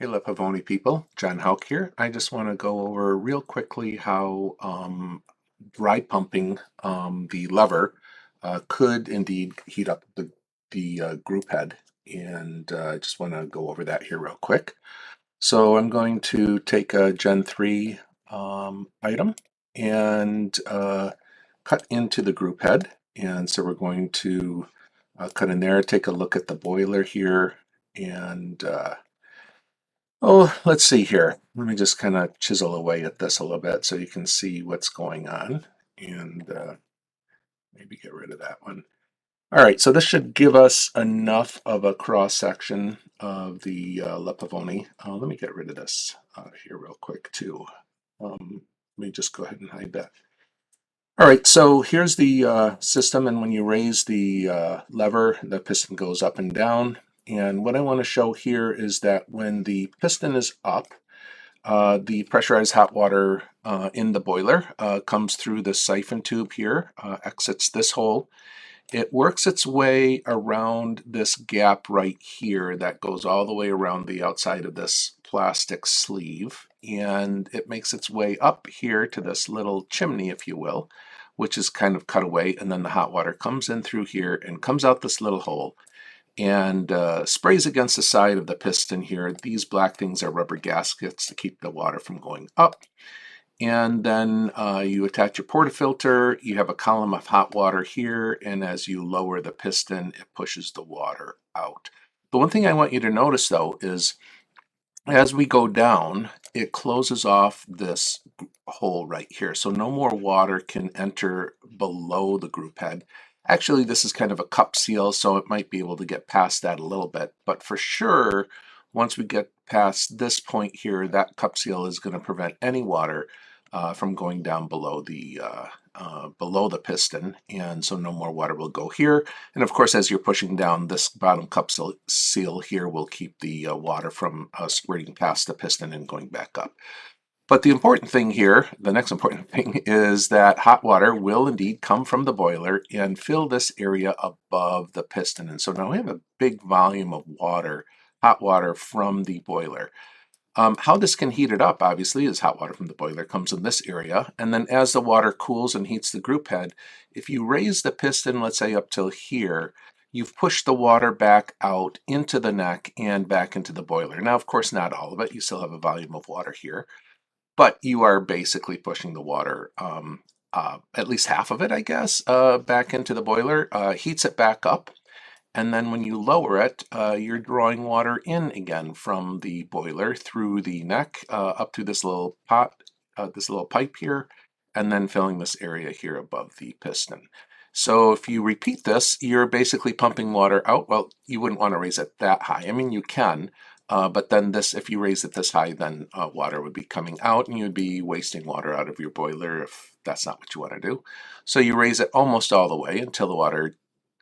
Hey, La Pavoni people, John Hauk here. I just want to go over real quickly how dry pumping the lever could indeed heat up the group head, and I just want to go over that here real quick. So I'm going to take a Gen 3 item and cut into the group head, and so we're going to cut in there, take a look at the boiler here, and oh, let's see here. Let me just kind of chisel away at this a little bit so you can see what's going on, and maybe get rid of that one. All right, so this should give us enough of a cross section of the Le Pavoni. Let me get rid of this here real quick too. Let me just go ahead and hide that. All right, so here's the system, and when you raise the lever, the piston goes up and down. And what I want to show here is that when the piston is up, the pressurized hot water in the boiler comes through the siphon tube here, exits this hole. It works its way around this gap right here that goes all the way around the outside of this plastic sleeve, and it makes its way up here to this little chimney, if you will, which is kind of cut away, and then the hot water comes in through here and comes out this little hole and sprays against the side of the piston here. These black things are rubber gaskets to keep the water from going up. And then you attach your portafilter, you have a column of hot water here, and as you lower the piston, it pushes the water out. The one thing I want you to notice though is as we go down, it closes off this hole right here. So no more water can enter below the group head. Actually, this is kind of a cup seal, so it might be able to get past that a little bit. But for sure, once we get past this point here, that cup seal is going to prevent any water from going down below the piston, and so no more water will go here. And of course, as you're pushing down, this bottom cup seal here will keep the water from squirting past the piston and going back up. But the important thing here, the next important thing, is that hot water will indeed come from the boiler and fill this area above the piston. And so now we have a big volume of water, hot water from the boiler. How this can heat it up, obviously, is hot water from the boiler comes in this area, and then as the water cools and heats the group head, if you raise the piston, let's say up till here, you've pushed the water back out into the neck and back into the boiler. Now, of course, not all of it. You still have a volume of water here, but you are basically pushing the water, at least half of it, I guess, back into the boiler, heats it back up. And then when you lower it, you're drawing water in again from the boiler through the neck up to this little pot, this little pipe here, and then filling this area here above the piston. So if you repeat this, you're basically pumping water out. Well, you wouldn't want to raise it that high. I mean, you can, but then this, if you raise it this high, then water would be coming out and you'd be wasting water out of your boiler if that's not what you want to do. So you raise it almost all the way until the water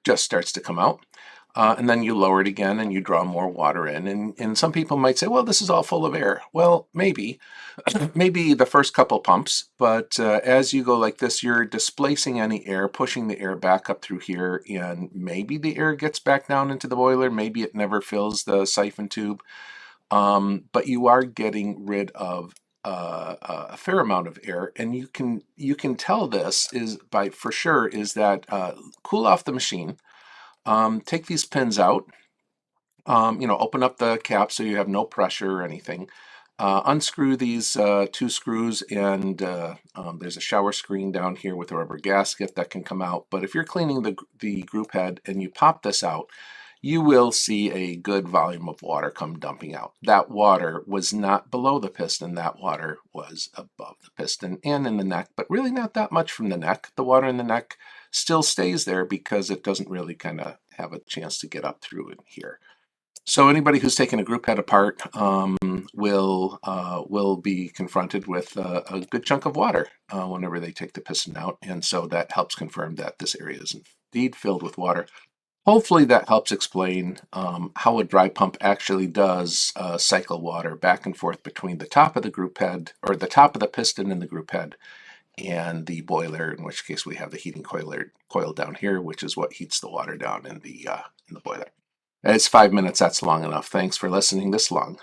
just starts to come out. And then you lower it again and you draw more water in. And some people might say, well, this is all full of air. Well, maybe, maybe the first couple pumps, but as you go like this, you're displacing any air, pushing the air back up through here, and maybe the air gets back down into the boiler. Maybe it never fills the siphon tube, but you are getting rid of a fair amount of air, and you can tell this is by for sure is that cool off the machine. Take these pins out, open up the cap so you have no pressure or anything. Unscrew these two screws, and there's a shower screen down here with a rubber gasket that can come out. But if you're cleaning the group head and you pop this out, you will see a good volume of water come dumping out. That water was not below the piston, that water was above the piston and in the neck, but really not that much from the neck. The water in the neck still stays there because it doesn't really kind of have a chance to get up through in here. So anybody who's taken a group head apart will be confronted with a good chunk of water whenever they take the piston out, and so that helps confirm that this area is indeed filled with water. Hopefully that helps explain how a dry pump actually does cycle water back and forth between the top of the group head, or the top of the piston in the group head, and the boiler, in which case we have the heating coil down here, which is what heats the water down in the boiler. It's 5 minutes, that's long enough. Thanks for listening this long.